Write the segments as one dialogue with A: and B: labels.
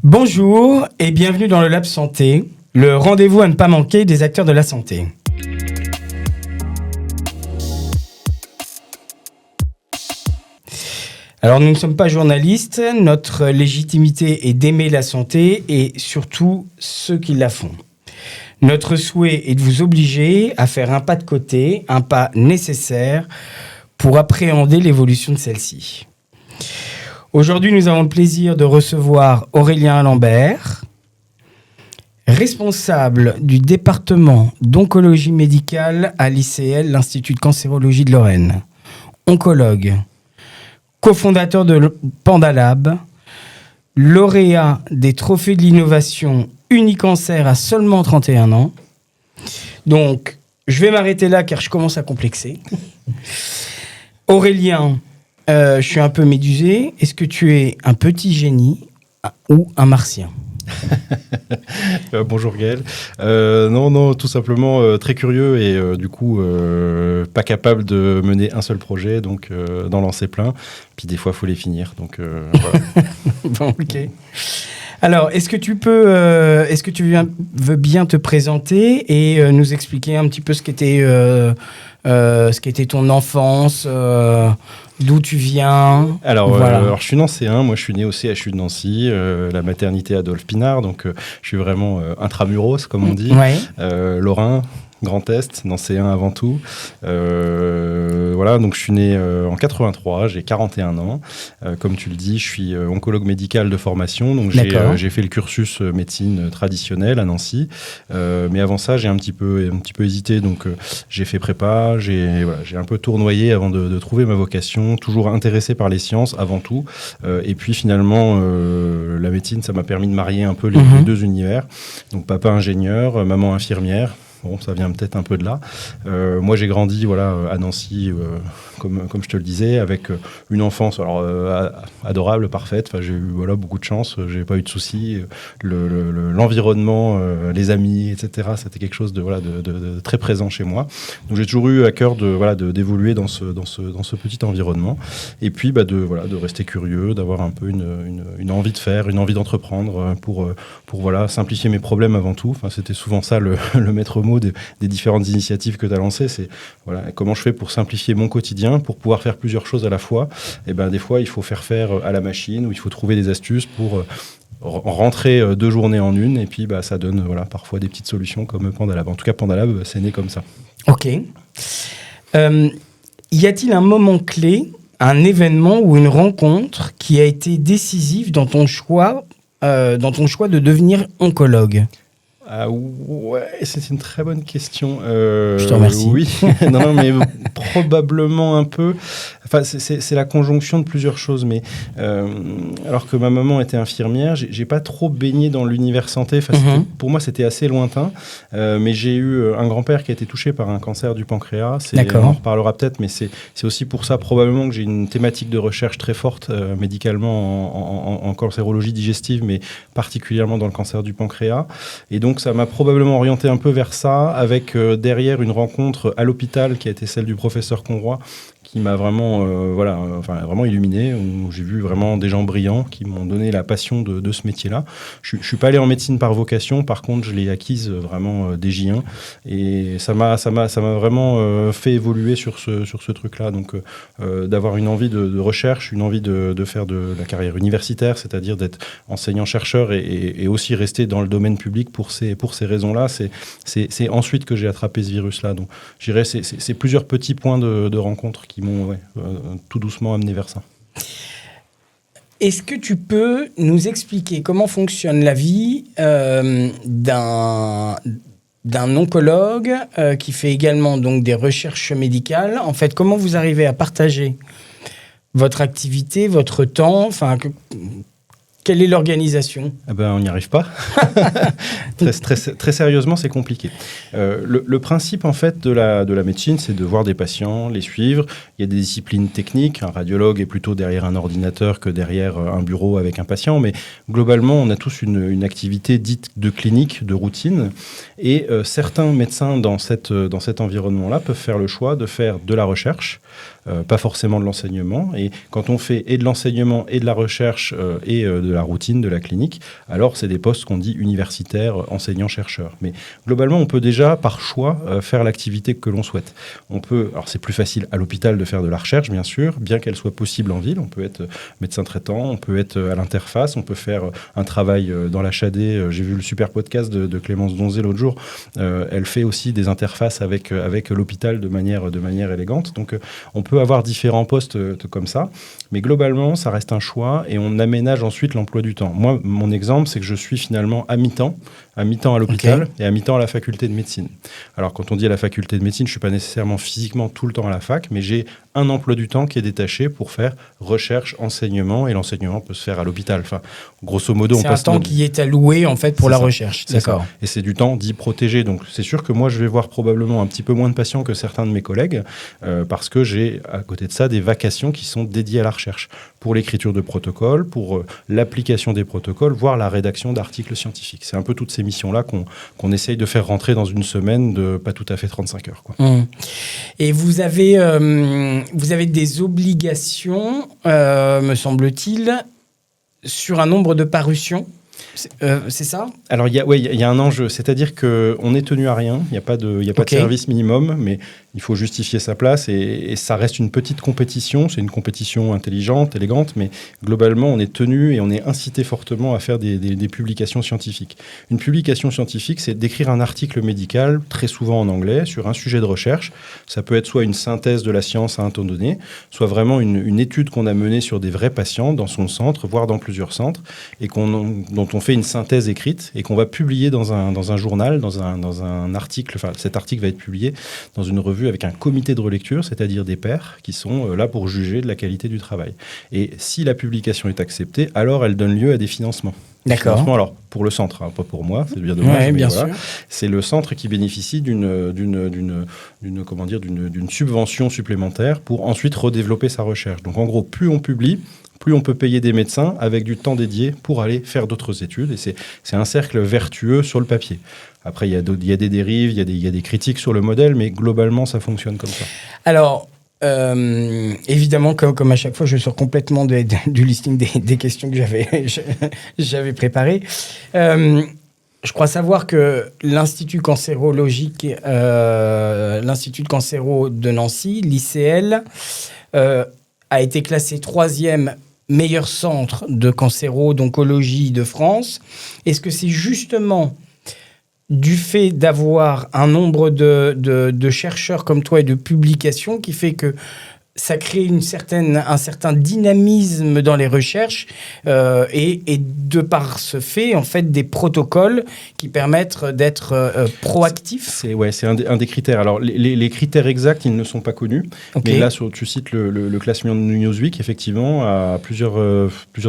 A: Bonjour et bienvenue dans le Lab Santé, le rendez-vous à ne pas manquer des acteurs de la santé. Alors nous ne sommes pas journalistes, notre légitimité est d'aimer la santé et surtout ceux qui la font. Notre souhait est de vous obliger à faire un pas de côté, un pas nécessaire pour appréhender l'évolution de celle-ci. Aujourd'hui, nous avons le plaisir de recevoir Aurélien Lambert, responsable du département d'oncologie médicale à l'ICL, l'Institut de cancérologie de Lorraine, oncologue, cofondateur de PandaLab, lauréat des trophées de l'innovation Unicancer à seulement 31 ans. Donc, je vais m'arrêter là car je commence à complexer. Aurélien, je suis un peu médusé. Est-ce que tu es un petit génie ou un martien ?
B: Bonjour Gaël. Non, tout simplement très curieux et du coup pas capable de mener un seul projet, donc d'en lancer plein. Puis des fois, il faut les finir. Donc voilà.
A: Bon, ok. Alors, est-ce que tu veux bien te présenter et nous expliquer un petit peu ce qu'était ton enfance, d'où tu viens?
B: Alors, je suis nancéen, moi je suis né au CHU de Nancy, la maternité Adolphe Pinard, donc je suis vraiment intramuros, comme on dit,
A: ouais.
B: Lorrain. Grand Est, nancéen avant tout. Voilà, donc je suis né en 83, j'ai 41 ans. Comme tu le dis, je suis oncologue médical de formation, donc j'ai fait le cursus médecine traditionnelle à Nancy. Mais avant ça, j'ai un petit peu hésité, donc j'ai fait prépa, j'ai un peu tournoyé avant de trouver ma vocation, toujours intéressé par les sciences avant tout. Et puis finalement, la médecine, ça m'a permis de marier un peu les deux univers. Donc papa ingénieur, maman infirmière. Bon, ça vient peut-être un peu de là. Moi, j'ai grandi à Nancy, comme je te le disais, avec une enfance adorable, parfaite. Enfin, j'ai eu beaucoup de chance, j'ai pas eu de soucis. L'environnement, les amis, etc., c'était quelque chose de très présent chez moi. Donc, j'ai toujours eu à cœur d'évoluer dans ce petit environnement. Et puis, de rester curieux, d'avoir un peu une envie de faire, une envie d'entreprendre pour simplifier mes problèmes avant tout. Enfin, c'était souvent ça le maître mot des différentes initiatives que tu as lancées, c'est comment je fais pour simplifier mon quotidien, pour pouvoir faire plusieurs choses à la fois. Et des fois, il faut faire à la machine, ou il faut trouver des astuces pour rentrer 2 journées en une, et puis ça donne parfois des petites solutions comme PandaLab. En tout cas, PandaLab, c'est né comme ça.
A: Ok. Y a-t-il un moment clé, un événement ou une rencontre qui a été décisif dans ton choix de devenir oncologue ?
B: Ouais, c'est une très bonne question.
A: Je te remercie.
B: Oui, non, mais probablement un peu. Enfin, c'est la conjonction de plusieurs choses. Mais alors que ma maman était infirmière, j'ai pas trop baigné dans l'univers santé. Enfin, pour moi, c'était assez lointain. Mais j'ai eu un grand-père qui a été touché par un cancer du pancréas. On en reparlera peut-être, mais c'est aussi pour ça probablement que j'ai une thématique de recherche très forte médicalement en cancérologie digestive, mais particulièrement dans le cancer du pancréas. Et donc, ça m'a probablement orienté un peu vers ça, avec derrière une rencontre à l'hôpital qui a été celle du professeur Conroy, qui m'a vraiment, vraiment illuminé, où j'ai vu vraiment des gens brillants qui m'ont donné la passion de ce métier-là. Je ne suis pas allé en médecine par vocation, par contre, je l'ai acquise vraiment dès J1, et ça m'a vraiment fait évoluer sur ce truc-là. Donc, d'avoir une envie de recherche, une envie de faire de la carrière universitaire, c'est-à-dire d'être enseignant-chercheur et aussi rester dans le domaine public pour ces raisons-là, c'est ensuite que j'ai attrapé ce virus-là. Donc, je dirais c'est plusieurs petits points de rencontre qui m'ont tout doucement amené vers ça.
A: Est-ce que tu peux nous expliquer comment fonctionne la vie d'un oncologue qui fait également donc des recherches médicales? En fait, comment vous arrivez à partager votre activité, votre temps, quelle est l'organisation ?
B: On n'y arrive pas. très sérieusement, c'est compliqué. Le principe, en fait, de la médecine, c'est de voir des patients, les suivre. Il y a des disciplines techniques. Un radiologue est plutôt derrière un ordinateur que derrière un bureau avec un patient. Mais globalement, on a tous une activité dite de clinique, de routine. Et certains médecins dans cet environnement-là peuvent faire le choix de faire de la recherche, pas forcément de l'enseignement. Et quand on fait et de l'enseignement et de la recherche et de la routine, de la clinique, alors c'est des postes qu'on dit universitaires, enseignants-chercheurs. Mais globalement, on peut déjà, par choix, faire l'activité que l'on souhaite. On peut, alors c'est plus facile à l'hôpital de faire de la recherche, bien sûr, bien qu'elle soit possible en ville. On peut être médecin traitant, on peut être à l'interface, on peut faire un travail dans l'HAD. J'ai vu le super podcast de Clémence Donzé l'autre jour. Elle fait aussi des interfaces avec l'hôpital de manière élégante. Donc, on peut avoir différents postes comme ça. Mais globalement, ça reste un choix et on aménage ensuite l'emploi du temps. Moi, mon exemple, c'est que je suis finalement à mi-temps à l'hôpital et à mi-temps à la faculté de médecine. Alors, quand on dit à la faculté de médecine, je ne suis pas nécessairement physiquement tout le temps à la fac, mais j'ai un emploi du temps qui est détaché pour faire recherche, enseignement, et l'enseignement peut se faire à l'hôpital. Enfin, grosso modo,
A: c'est un temps qui est alloué en fait pour la recherche.
B: D'accord. Ça. Et c'est du temps dit protégé. Donc, c'est sûr que moi, je vais voir probablement un petit peu moins de patients que certains de mes collègues parce que j'ai, à côté de ça, des vacations qui sont dédiées à la recherche pour l'écriture de protocoles, pour l'application des protocoles, voire la rédaction d'articles scientifiques. C'est un peu toutes ces missions-là qu'on essaye de faire rentrer dans une semaine de pas tout à fait 35 heures. Quoi.
A: Et vous avez des obligations, me semble-t-il, sur un nombre de parutions. C'est ça ?
B: Alors, il y a un enjeu. C'est-à-dire qu'on est tenu à rien. Il n'y a pas de service minimum, mais il faut justifier sa place et ça reste une petite compétition. C'est une compétition intelligente, élégante, mais globalement, on est tenu et on est incité fortement à faire des publications scientifiques. Une publication scientifique, c'est d'écrire un article médical, très souvent en anglais, sur un sujet de recherche. Ça peut être soit une synthèse de la science à un temps donné, soit vraiment une étude qu'on a menée sur des vrais patients dans son centre, voire dans plusieurs centres, et dont on fait une synthèse écrite et qu'on va publier dans un journal, dans un article. Enfin, cet article va être publié dans une revue avec un comité de relecture, c'est-à-dire des pairs qui sont là pour juger de la qualité du travail. Et si la publication est acceptée, alors elle donne lieu à des financements.
A: D'accord.
B: Financement, alors pour le centre, pas pour moi, c'est bien dommage.
A: Ouais, bien
B: voilà.
A: sûr.
B: C'est le centre qui bénéficie d'une subvention supplémentaire pour ensuite redévelopper sa recherche. Donc en gros, plus on publie, plus on peut payer des médecins avec du temps dédié pour aller faire d'autres études. Et c'est un cercle vertueux sur le papier. Après, il y a des dérives, il y a des critiques sur le modèle, mais globalement, ça fonctionne comme ça.
A: Alors, évidemment, comme à chaque fois, je sors complètement du listing des questions que j'avais préparées. Je crois savoir que l'Institut cancérologique, l'Institut cancéro de Nancy, l'ICL, a été classé 3e meilleur centre de cancéro d'oncologie de France. Est-ce que c'est justement du fait d'avoir un nombre de chercheurs comme toi et de publications qui fait que ça crée un certain dynamisme dans les recherches et de par ce fait, en fait, des protocoles qui permettent d'être proactifs.
B: C'est un des critères. Alors, les critères exacts, ils ne sont pas connus. Okay. Mais là, tu cites le classement de Newsweek, effectivement, à plusieurs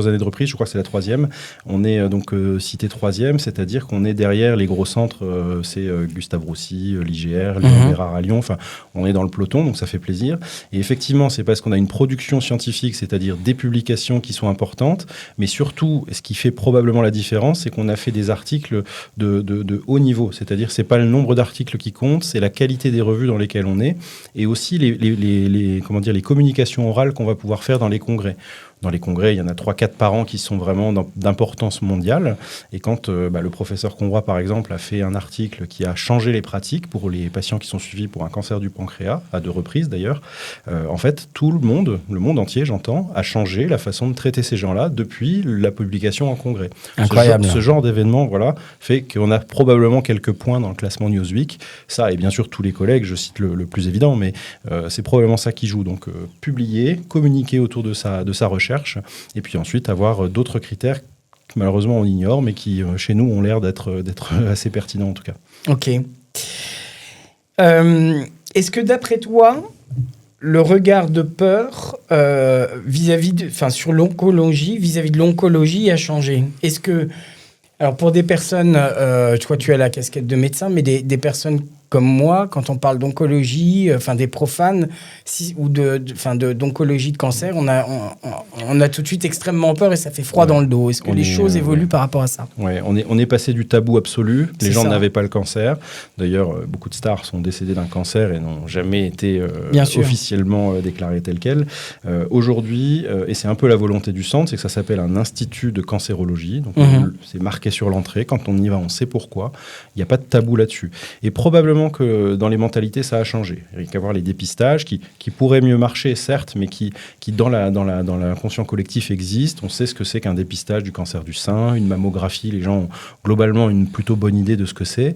B: années de reprise. Je crois que c'est la 3e. On est donc cité 3e, c'est-à-dire qu'on est derrière les gros centres. C'est Gustave Roussy, l'IGR, Léon Bérard à Lyon. Enfin, on est dans le peloton, donc ça fait plaisir. Et effectivement, c'est parce qu'on a une production scientifique, c'est-à-dire des publications qui sont importantes, mais surtout, ce qui fait probablement la différence, c'est qu'on a fait des articles de haut niveau, c'est-à-dire c'est pas le nombre d'articles qui compte, c'est la qualité des revues dans lesquelles on est, et aussi les communications orales qu'on va pouvoir faire dans les congrès. Dans les congrès, il y en a 3-4 par an qui sont vraiment d'importance mondiale. Et quand le professeur Conroy, par exemple, a fait un article qui a changé les pratiques pour les patients qui sont suivis pour un cancer du pancréas, à 2 reprises d'ailleurs, en fait, tout le monde entier, j'entends, a changé la façon de traiter ces gens-là depuis la publication en congrès.
A: Incroyable.
B: Ce genre d'événement fait qu'on a probablement quelques points dans le classement Newsweek. Ça, et bien sûr, tous les collègues, je cite le plus évident, mais c'est probablement ça qui joue. Donc, publier, communiquer autour de sa recherche, et puis ensuite avoir d'autres critères que malheureusement on ignore, mais qui chez nous ont l'air d'être assez pertinents en tout cas.
A: Ok. Est-ce que d'après toi, le regard de peur sur l'oncologie, vis-à-vis de l'oncologie a changé ? Est-ce que, alors pour des personnes, tu as la casquette de médecin, mais des personnes comme moi, quand on parle d'oncologie, des profanes, ou d'oncologie de cancer, on a tout de suite extrêmement peur et ça fait froid dans le dos. Est-ce que les choses évoluent par rapport à ça ?
B: Ouais, on est passé du tabou absolu. Les gens n'avaient pas le cancer. D'ailleurs, beaucoup de stars sont décédées d'un cancer et n'ont jamais été officiellement déclarées telles quelles. Aujourd'hui, et c'est un peu la volonté du centre, c'est que ça s'appelle un institut de cancérologie. Donc, c'est marqué sur l'entrée. Quand on y va, on sait pourquoi. Il n'y a pas de tabou là-dessus. Et probablement que dans les mentalités, ça a changé. Il y a qu'à voir les dépistages qui pourraient mieux marcher, certes, mais qui dans l'inconscient collectif existent. On sait ce que c'est qu'un dépistage du cancer du sein, une mammographie. Les gens ont globalement une plutôt bonne idée de ce que c'est.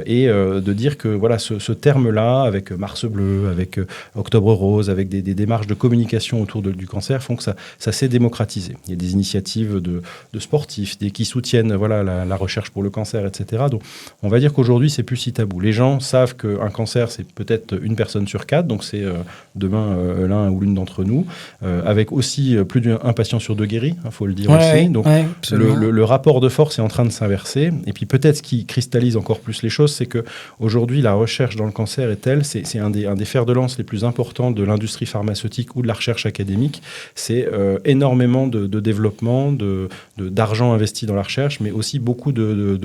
B: Et de dire que voilà, ce terme-là, avec Mars Bleu, avec Octobre Rose, avec des démarches de communication autour du cancer, font que ça s'est démocratisé. Il y a des initiatives de sportifs qui soutiennent la recherche pour le cancer, etc. Donc, on va dire qu'aujourd'hui, c'est plus si tabou. Les gens savent qu'un cancer, c'est peut-être une personne sur 4, donc c'est demain l'un ou l'une d'entre nous, avec aussi plus d'un patient sur 2 guéris, il faut le dire aussi. Donc, le rapport de force est en train de s'inverser. Et puis peut-être ce qui cristallise encore plus les choses, c'est qu'aujourd'hui, la recherche dans le cancer est telle, c'est un des fers de lance les plus importants de l'industrie pharmaceutique ou de la recherche académique. C'est énormément de développement, d'argent investi dans la recherche, mais aussi beaucoup de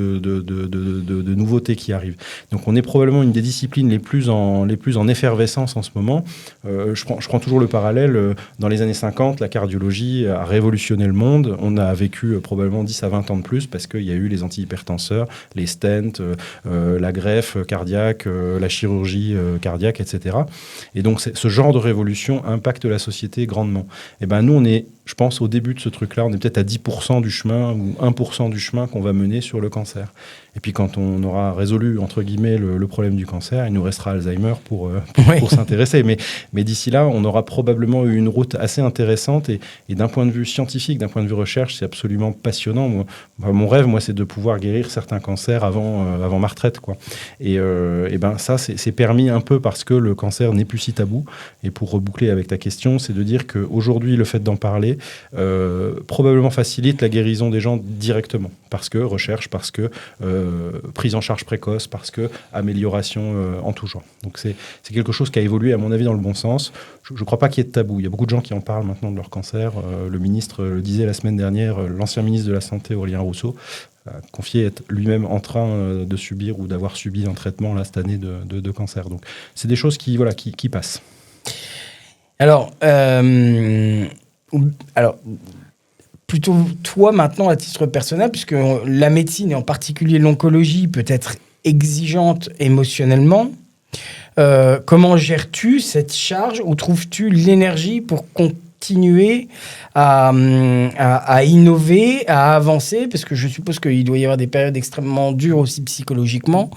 B: nouveautés qui arrivent. Donc on est probablement une des disciplines les plus en effervescence en ce moment. Je prends toujours le parallèle. Dans les années 50, la cardiologie a révolutionné le monde. On a vécu probablement 10 à 20 ans de plus parce qu'il y a eu les antihypertenseurs, les stents, la greffe cardiaque, la chirurgie cardiaque, etc. Et donc ce genre de révolution impacte la société grandement. Et ben nous, on est, je pense, au début de ce truc-là, on est peut-être à 10% du chemin ou 1% du chemin qu'on va mener sur le cancer. Et puis quand on aura résolu, entre guillemets, le problème du cancer, il nous restera Alzheimer pour s'intéresser. Mais d'ici là, on aura probablement eu une route assez intéressante. Et d'un point de vue scientifique, d'un point de vue recherche, c'est absolument passionnant. Mon rêve, moi, c'est de pouvoir guérir certains cancers avant ma retraite, quoi. Et ben ça, c'est permis un peu parce que le cancer n'est plus si tabou. Et pour reboucler avec ta question, c'est de dire qu'aujourd'hui, le fait d'en parler probablement facilite la guérison des gens directement. Parce que recherche, parce que prise en charge précoce, parce que amélioration en tout genre. Donc c'est quelque chose qui a évolué, à mon avis, dans le bon sens. Je ne crois pas qu'il y ait de tabou. Il y a beaucoup de gens qui en parlent maintenant de leur cancer. Le ministre le disait la semaine dernière, l'ancien ministre de la Santé, Aurélien Rousseau, a confié être lui-même en train de subir ou d'avoir subi un traitement là, cette année de cancer. Donc c'est des choses qui passent.
A: Alors plutôt toi maintenant à titre personnel, puisque la médecine et en particulier l'oncologie peut être exigeante émotionnellement. Comment gères-tu cette charge? Où trouves-tu l'énergie pour continuer à innover, à avancer? Parce que je suppose qu'il doit y avoir des périodes extrêmement dures aussi psychologiquement.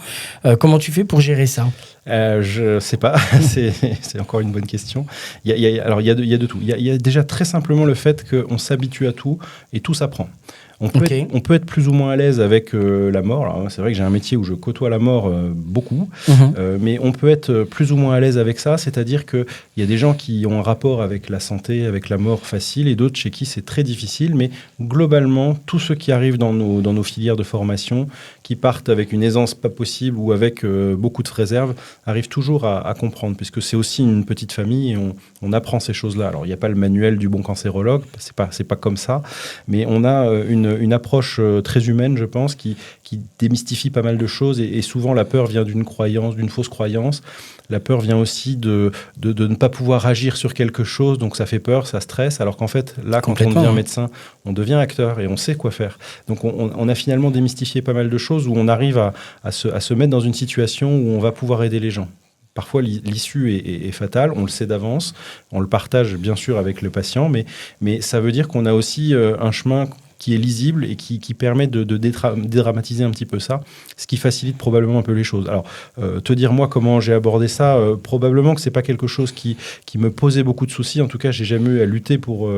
A: Comment tu fais pour gérer ça?
B: Je sais pas, c'est encore une bonne question. Il y a de tout. Il y a déjà très simplement le fait qu'on s'habitue à tout et tout s'apprend. On peut être plus ou moins à l'aise avec la mort. Alors, c'est vrai que j'ai un métier où je côtoie la mort beaucoup, mais on peut être plus ou moins à l'aise avec ça, c'est-à-dire qu'il y a des gens qui ont un rapport avec la santé, avec la mort facile, et d'autres chez qui c'est très difficile, mais globalement, tous ceux qui arrivent dans nos filières de formation, qui partent avec une aisance pas possible ou avec beaucoup de réserves, arrivent toujours à comprendre, puisque c'est aussi une petite famille et on apprend ces choses-là. Alors, il n'y a pas le manuel du bon cancérologue, c'est pas comme ça, mais on a une approche très humaine, je pense, qui démystifie pas mal de choses, et souvent la peur vient d'une croyance, d'une fausse croyance. La peur vient aussi de ne pas pouvoir agir sur quelque chose, donc ça fait peur, ça stresse, alors qu'en fait, là, quand on devient médecin, on devient acteur et on sait quoi faire. Donc on a finalement démystifié pas mal de choses où on arrive à se mettre dans une situation où on va pouvoir aider les gens. Parfois, l'issue est fatale, on le sait d'avance, on le partage bien sûr avec le patient, mais ça veut dire qu'on a aussi un chemin qui est lisible et qui permet de dédramatiser un petit peu ça, ce qui facilite probablement un peu les choses. Alors, te dire moi comment j'ai abordé ça, probablement que c'est pas quelque chose qui me posait beaucoup de soucis. En tout cas, j'ai jamais eu à lutter pour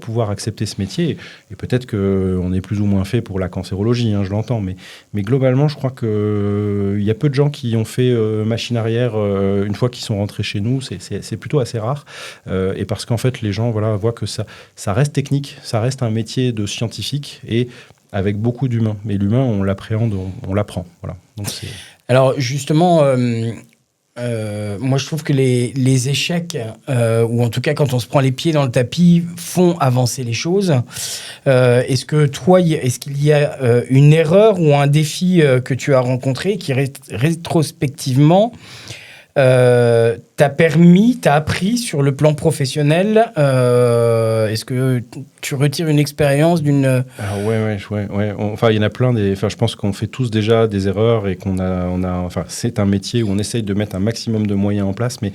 B: pouvoir accepter ce métier. Et peut-être qu'on est plus ou moins fait pour la cancérologie, je l'entends. Mais globalement, je crois qu'il y a peu de gens qui ont fait machine arrière une fois qu'ils sont rentrés chez nous. C'est plutôt assez rare. Et parce qu'en fait, les gens voient que ça reste technique, ça reste un métier de scientifique, et avec beaucoup d'humains. Mais l'humain, on l'appréhende, on l'apprend. Voilà. Donc
A: Alors justement, moi je trouve que les échecs, ou en tout cas quand on se prend les pieds dans le tapis, font avancer les choses. Est-ce qu'il y a une erreur ou un défi que tu as rencontré qui rétrospectivement t'a appris sur le plan professionnel? Est-ce que tu retires une expérience d'une...
B: Alors ouais. Enfin, il y en a plein. Je pense qu'on fait tous déjà des erreurs et enfin, c'est un métier où on essaye de mettre un maximum de moyens en place, mais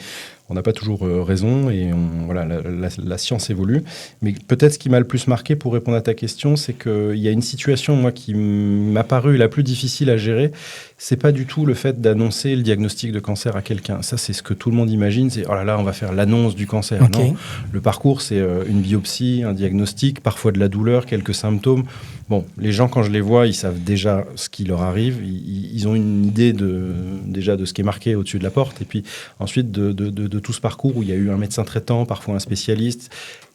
B: on n'a pas toujours raison et voilà, la science évolue. Mais peut-être ce qui m'a le plus marqué pour répondre à ta question, c'est qu'il y a une situation, moi, qui m'a paru la plus difficile à gérer. C'est pas du tout le fait d'annoncer le diagnostic de cancer à quelqu'un. Ça, c'est ce que tout le monde imagine. C'est, oh là là, on va faire l'annonce du cancer.
A: Okay.
B: Non, le parcours, c'est une biopsie, un diagnostic, parfois de la douleur, quelques symptômes. Bon, les gens, quand je les vois, ils savent déjà ce qui leur arrive. Ils ont une idée déjà de ce qui est marqué au-dessus de la porte. Et puis ensuite, de tout ce parcours où il y a eu un médecin traitant, parfois un spécialiste.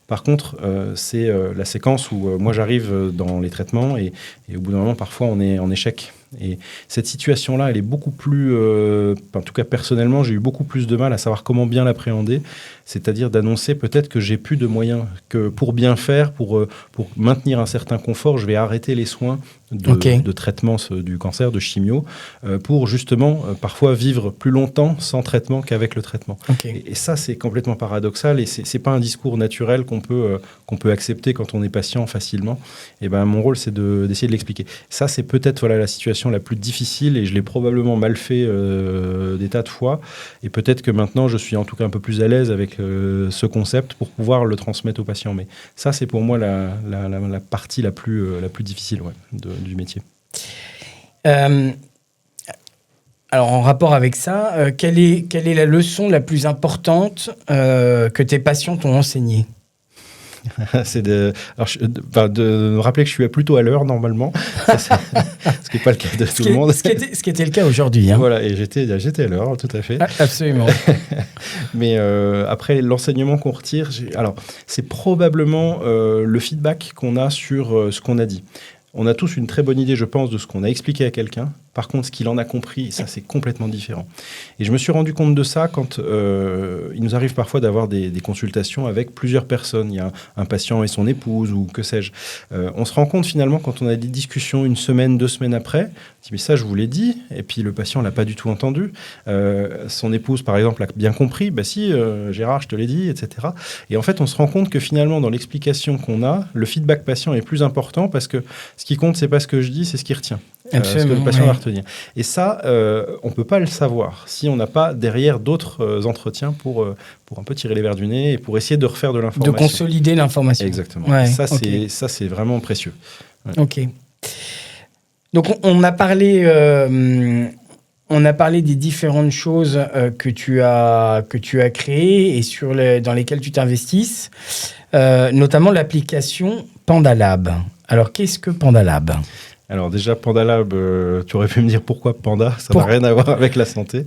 B: Par contre, c'est la séquence où moi j'arrive dans les traitements et au bout d'un moment, parfois, on est en échec. Et cette situation-là, elle est beaucoup plus... en tout cas, personnellement, j'ai eu beaucoup plus de mal à savoir comment bien l'appréhender. C'est-à-dire d'annoncer peut-être que j'ai plus de moyens, que pour bien faire, pour maintenir un certain confort, je vais arrêter les soins de traitement du cancer, de chimio, pour justement parfois vivre plus longtemps sans traitement qu'avec le traitement.
A: Okay.
B: Et ça, c'est complètement paradoxal et c'est pas un discours naturel qu'on peut accepter quand on est patient facilement. Et ben, mon rôle, c'est d'essayer de l'expliquer. Ça, c'est peut-être la situation la plus difficile et je l'ai probablement mal fait des tas de fois. Et peut-être que maintenant, je suis en tout cas un peu plus à l'aise avec ce concept pour pouvoir le transmettre aux patients. Mais ça, c'est pour moi la partie la plus difficile du métier.
A: Alors, en rapport avec ça, quelle est la leçon la plus importante que tes patients t'ont enseignée?
B: C'est de me rappeler que je suis plutôt à l'heure normalement, ce qui n'est pas le cas de tout le monde.
A: Ce qui était le cas aujourd'hui. Hein.
B: Voilà, et j'étais à l'heure, tout à fait.
A: Ah, absolument.
B: Mais après, l'enseignement qu'on retire, c'est probablement le feedback qu'on a sur ce qu'on a dit. On a tous une très bonne idée, je pense, de ce qu'on a expliqué à quelqu'un. Par contre, ce qu'il en a compris, ça, c'est complètement différent. Et je me suis rendu compte de ça quand il nous arrive parfois d'avoir des consultations avec plusieurs personnes. Il y a un patient et son épouse ou que sais-je. On se rend compte finalement quand on a des discussions 1 semaine, 2 semaines après, on dit mais ça, je vous l'ai dit. Et puis le patient l'a pas du tout entendu. Son épouse, par exemple, a bien compris. Bah si, Gérard, je te l'ai dit, etc. Et en fait, on se rend compte que finalement, dans l'explication qu'on a, le feedback patient est plus important parce que ce qui compte, c'est pas ce que je dis, c'est ce qu'il retient. Ce que le patient va retenir. Et ça, on ne peut pas le savoir si on n'a pas derrière d'autres entretiens pour un peu tirer les verres du nez et pour essayer de refaire de l'information.
A: De consolider l'information.
B: Exactement.
A: Ouais,
B: ça, c'est vraiment précieux. Ouais.
A: Ok. Donc, on a parlé des différentes choses que tu as créées et dans lesquelles tu t'investisses, notamment l'application PandaLab. Alors, qu'est-ce que PandaLab ?
B: Alors déjà, PandaLab, tu aurais pu me dire pourquoi Panda, ça n'a rien à voir avec la santé.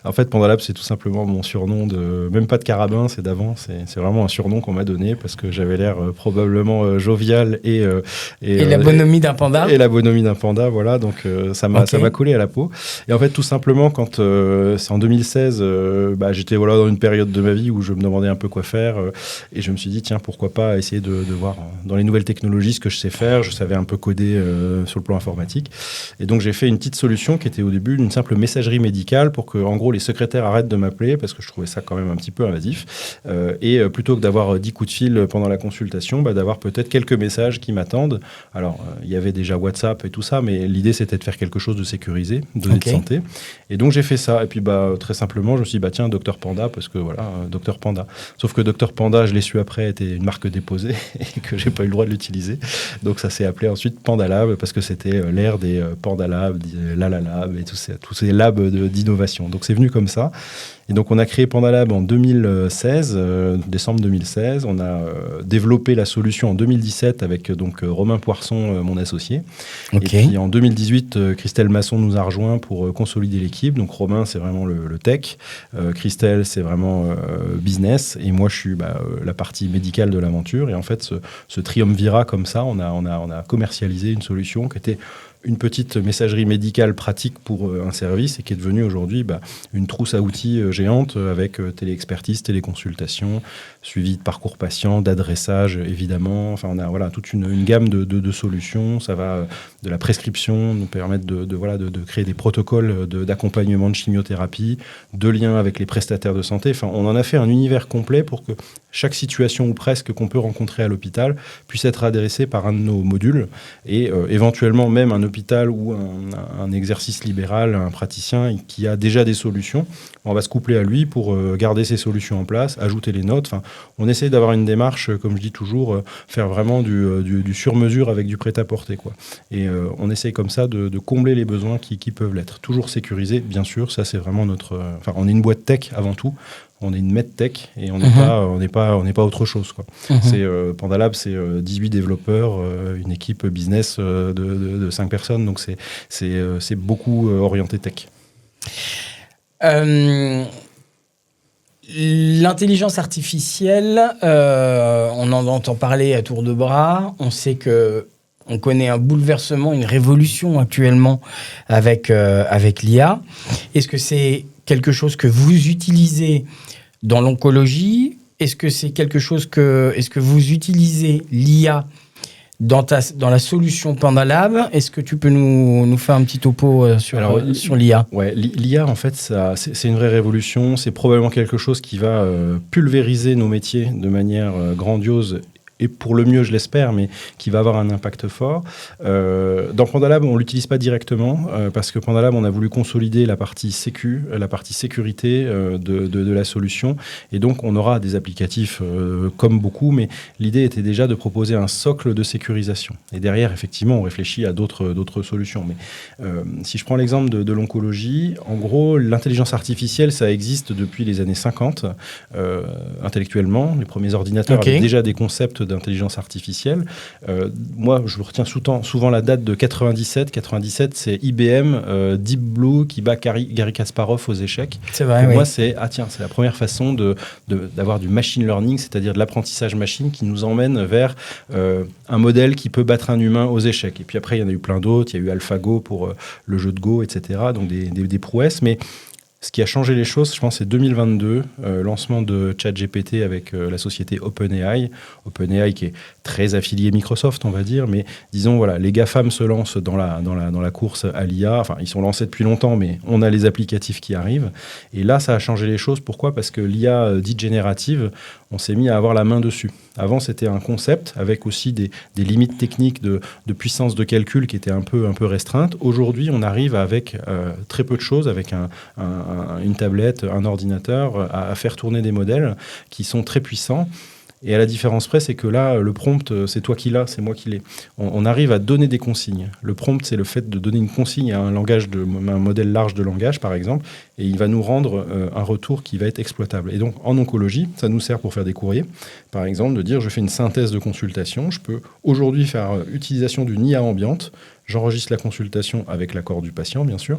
B: En fait, PandaLab, c'est tout simplement mon surnom, même pas de carabin, c'est d'avant, c'est vraiment un surnom qu'on m'a donné parce que j'avais l'air probablement jovial et
A: la bonhomie d'un panda.
B: Et la bonhomie d'un panda, voilà, donc ça m'a collé à la peau. Et en fait, tout simplement, quand c'est en 2016, j'étais dans une période de ma vie où je me demandais un peu quoi faire et je me suis dit, tiens, pourquoi pas essayer de voir dans les nouvelles technologies ce que je sais faire. Je savais un peu coder sur le plan informatique. Et donc, j'ai fait une petite solution qui était au début une simple messagerie médicale pour que, en gros, les secrétaires arrêtent de m'appeler parce que je trouvais ça quand même un petit peu invasif. Et plutôt que d'avoir 10 coups de fil pendant la consultation, d'avoir peut-être quelques messages qui m'attendent. Alors, il y avait déjà WhatsApp et tout ça, mais l'idée, c'était de faire quelque chose de sécurisé, de santé. Et donc, j'ai fait ça. Et puis, très simplement, je me suis dit, tiens, Dr Panda, parce que voilà, Dr Panda. Sauf que Dr Panda, je l'ai su après, était une marque déposée et que j'ai pas eu le droit de l'utiliser. Donc, ça s'est appelé ensuite PandaLab parce que c'était l'ère des PandaLab, des LalaLab et tous ces labs d'innovation. Donc c'est venu comme ça. Et donc, on a créé Pandalab en 2016, décembre 2016. On a développé la solution en 2017 avec donc Romain Poisson, mon associé.
A: Okay.
B: Et puis en 2018, Christelle Masson nous a rejoint pour consolider l'équipe. Donc Romain, c'est vraiment le tech. Christelle, c'est vraiment business. Et moi, je suis la partie médicale de l'aventure. Et en fait, ce triumvirat comme ça, on a commercialisé une solution qui était une petite messagerie médicale pratique pour un service et qui est devenue aujourd'hui une trousse à outils géante avec téléexpertise, téléconsultation, suivi de parcours patient, d'adressage évidemment. Enfin, on a toute une gamme de solutions. Ça va de la prescription, nous permettre de créer des protocoles d'accompagnement de chimiothérapie, de liens avec les prestataires de santé. Enfin, on en a fait un univers complet pour que chaque situation ou presque qu'on peut rencontrer à l'hôpital puisse être adressée par un de nos modules et éventuellement même un hôpital ou un exercice libéral, un praticien qui a déjà des solutions. On va se coupler à lui pour garder ces solutions en place, ajouter les notes. Enfin, on essaie d'avoir une démarche, comme je dis toujours, faire vraiment du sur-mesure avec du prêt-à-porter, quoi. Et on essaie comme ça de combler les besoins qui peuvent l'être. Toujours sécurisé, bien sûr. Ça, c'est vraiment notre... on est une boîte tech avant tout. On est une medtech et on n'est pas autre chose, quoi. C'est Pandalab, c'est 18 développeurs, une équipe business de 5 personnes, donc c'est beaucoup orienté tech.
A: L'intelligence artificielle, on en entend parler à tour de bras. On sait qu'on connaît un bouleversement, une révolution actuellement avec l'IA. Est-ce que c'est quelque chose que vous utilisez dans l'oncologie? Est-ce que c'est quelque chose est-ce que vous utilisez l'IA dans la solution Pandalab? Est-ce que tu peux nous faire un petit topo sur l'IA?
B: Ouais, l'IA, en fait, c'est une vraie révolution. C'est probablement quelque chose qui va pulvériser nos métiers de manière grandiose. Et pour le mieux, je l'espère, mais qui va avoir un impact fort. Dans Pandalab, on ne l'utilise pas directement, parce que Pandalab, on a voulu consolider la partie sécurité de la solution. Et donc, on aura des applicatifs comme beaucoup, mais l'idée était déjà de proposer un socle de sécurisation. Et derrière, effectivement, on réfléchit à d'autres solutions. Mais si je prends l'exemple de l'oncologie, en gros, l'intelligence artificielle, ça existe depuis les années 50, intellectuellement. Les premiers ordinateurs avaient déjà des concepts d'intelligence artificielle. Moi, je retiens souvent la date de 97. 97, c'est IBM, Deep Blue qui bat Garry Kasparov aux échecs.
A: C'est vrai,
B: oui. Moi, c'est la première façon d'avoir du machine learning, c'est-à-dire de l'apprentissage machine qui nous emmène vers un modèle qui peut battre un humain aux échecs. Et puis après, il y en a eu plein d'autres. Il y a eu AlphaGo pour le jeu de Go, etc. Donc des prouesses. Mais ce qui a changé les choses, je pense, c'est 2022, lancement de ChatGPT avec la société OpenAI. OpenAI qui est très affilié Microsoft, on va dire, mais disons, voilà, les GAFAM se lancent dans la course à l'IA. Enfin, ils sont lancés depuis longtemps, mais on a les applicatifs qui arrivent. Et là, ça a changé les choses. Pourquoi ? Parce que l'IA dite générative, on s'est mis à avoir la main dessus. Avant, c'était un concept avec aussi des limites techniques de puissance de calcul qui étaient un peu restreintes. Aujourd'hui, on arrive avec très peu de choses, avec une tablette, un ordinateur, à faire tourner des modèles qui sont très puissants. Et à la différence près, c'est que là, le prompt, c'est toi qui l'as, c'est moi qui l'ai. On arrive à donner des consignes. Le prompt, c'est le fait de donner une consigne à un modèle large de langage, par exemple, et il va nous rendre un retour qui va être exploitable. Et donc, en oncologie, ça nous sert pour faire des courriers. Par exemple, de dire, je fais une synthèse de consultation. Je peux aujourd'hui faire utilisation d'une IA ambiante. J'enregistre la consultation avec l'accord du patient, bien sûr,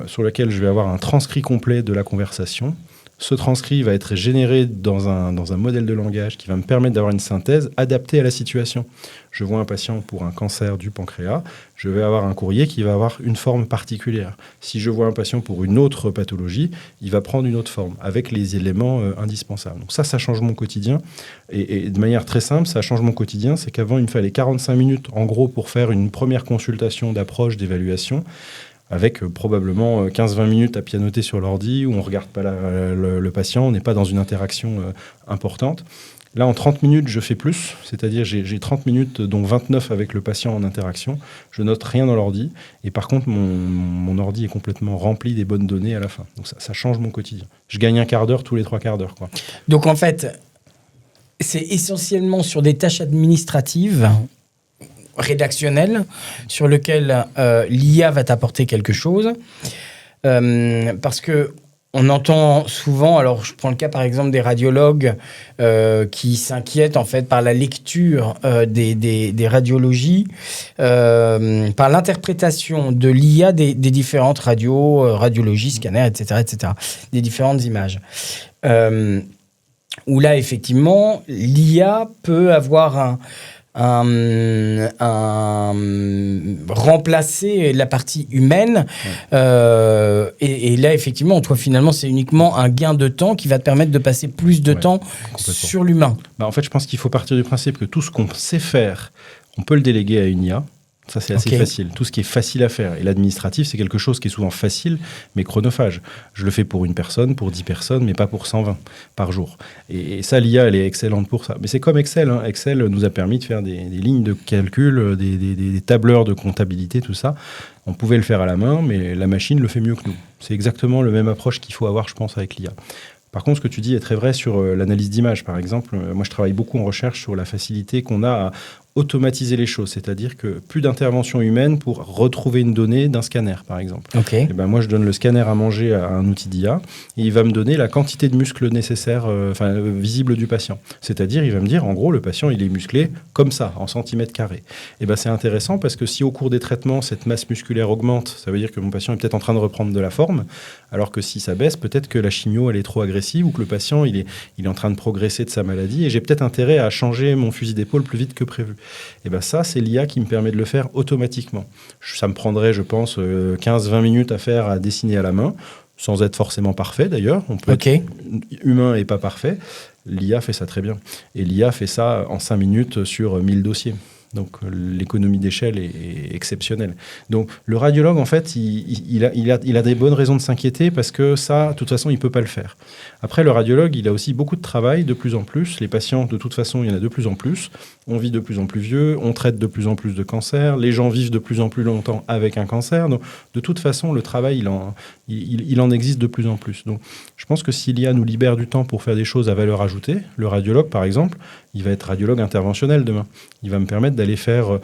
B: sur lequel je vais avoir un transcrit complet de la conversation. Ce transcrit va être généré dans un modèle de langage qui va me permettre d'avoir une synthèse adaptée à la situation. Je vois un patient pour un cancer du pancréas, je vais avoir un courrier qui va avoir une forme particulière. Si je vois un patient pour une autre pathologie, il va prendre une autre forme, avec les éléments indispensables. Donc ça change mon quotidien. Et de manière très simple, ça change mon quotidien. C'est qu'avant, il me fallait 45 minutes, en gros, pour faire une première consultation d'approche, d'évaluation, avec probablement 15-20 minutes à pianoter sur l'ordi, où on ne regarde pas le patient, on n'est pas dans une interaction importante. Là, en 30 minutes, je fais plus, c'est-à-dire j'ai 30 minutes, dont 29 avec le patient en interaction. Je note rien dans l'ordi, et par contre, mon ordi est complètement rempli des bonnes données à la fin. Donc ça change mon quotidien. Je gagne un quart d'heure tous les 3 quarts d'heure, quoi.
A: Donc en fait, c'est essentiellement sur des tâches administratives, rédactionnel sur lequel l'IA va t'apporter quelque chose. Parce que On entend souvent, alors je prends le cas par exemple des radiologues qui s'inquiètent en fait par la lecture des radiologies, par l'interprétation de l'IA des différentes radiologies, scanners, etc., des différentes images. Où là, effectivement, l'IA peut avoir remplacer la partie humaine et là effectivement toi finalement c'est uniquement un gain de temps qui va te permettre de passer plus de temps sur l'humain.
B: En fait je pense qu'il faut partir du principe que tout ce qu'on sait faire on peut le déléguer à une IA. Ça, c'est assez facile. Tout ce qui est facile à faire. Et l'administratif, c'est quelque chose qui est souvent facile, mais chronophage. Je le fais pour une personne, pour 10 personnes, mais pas pour 120 par jour. Et ça, l'IA, elle est excellente pour ça. Mais c'est comme Excel. Hein. Excel nous a permis de faire des lignes de calcul, des tableurs de comptabilité, tout ça. On pouvait le faire à la main, mais la machine le fait mieux que nous. C'est exactement la même approche qu'il faut avoir, je pense, avec l'IA. Par contre, ce que tu dis est très vrai sur l'analyse d'image, par exemple. Moi, je travaille beaucoup en recherche sur la facilité qu'on a à automatiser les choses, c'est-à-dire que plus d'intervention humaine pour retrouver une donnée d'un scanner, par exemple. Et ben moi, je donne le scanner à manger à un outil d'IA et il va me donner la quantité de muscles nécessaires, visibles du patient. C'est-à-dire, il va me dire, en gros, le patient, il est musclé comme ça, en centimètres carrés. Et ben c'est intéressant parce que si au cours des traitements, cette masse musculaire augmente, ça veut dire que mon patient est peut-être en train de reprendre de la forme, alors que si ça baisse, peut-être que la chimio, elle est trop agressive ou que le patient, il est en train de progresser de sa maladie et j'ai peut-être intérêt à changer mon fusil d'épaule plus vite que prévu. Et bien ça, c'est l'IA qui me permet de le faire automatiquement. Ça me prendrait, je pense, 15-20 minutes à faire, à dessiner à la main, sans être forcément parfait d'ailleurs. On peut être humain et pas parfait. L'IA fait ça très bien. Et l'IA fait ça en 5 minutes sur 1000 dossiers. Donc l'économie d'échelle est exceptionnelle. Donc le radiologue, en fait, il a des bonnes raisons de s'inquiéter parce que ça, de toute façon, il ne peut pas le faire. Après, le radiologue, il a aussi beaucoup de travail, de plus en plus. Les patients, de toute façon, il y en a de plus en plus. On vit de plus en plus vieux, on traite de plus en plus de cancers, les gens vivent de plus en plus longtemps avec un cancer. Donc de toute façon, le travail, il en existe de plus en plus. Donc je pense que si l'IA nous libère du temps pour faire des choses à valeur ajoutée, le radiologue, par exemple, il va être radiologue interventionnel demain. Il va me permettre d'aller faire